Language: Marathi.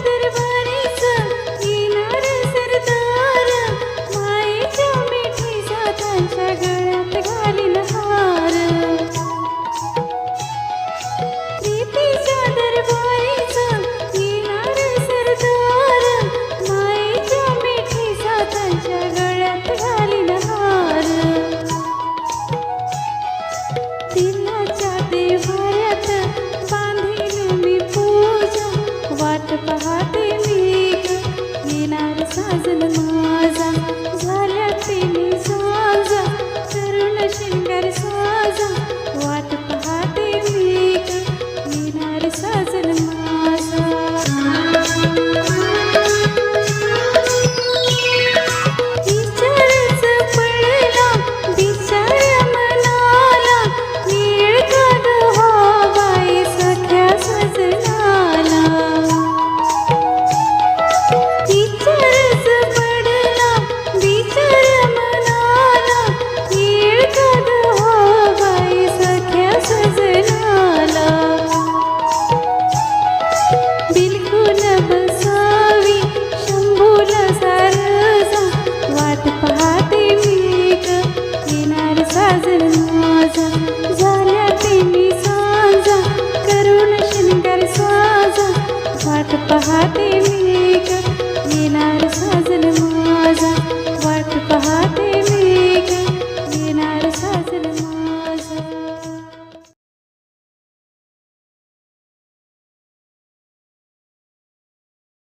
दरबारीच येणार सरदार, मायेच्या मिठी सातांच्या गळ्यात घालीन हार. प्रीतीच्या दरबारीच येणार सरदार, मायेच्या मिठी सातांच्या गळ्यात घालीन हार. दिलाच्या देव्हाऱ्यात बांधीन मी पूजा, वाट पाहते मी ग येणार साजन माझा. झाल्या तिन्ही साजा करून शिंगार साजा, वाट पाहते मी ग येणार साजन माझा. विचारच पडला बिचाऱ्या मनाला, नीळ काग व्हावाय सख्या सजनाला. विचारच पडला बिचाऱ्या मनाला, नीळ काग व्हावाय सख्या सजनाला. बिलकुल बसावी शंभूला सारजा, वाट पाहते मी ग येणार साजन माझा. झाल्या तिन्ही साजा करून शिंगार साजा, वाट पाहते मी ग येणार साजन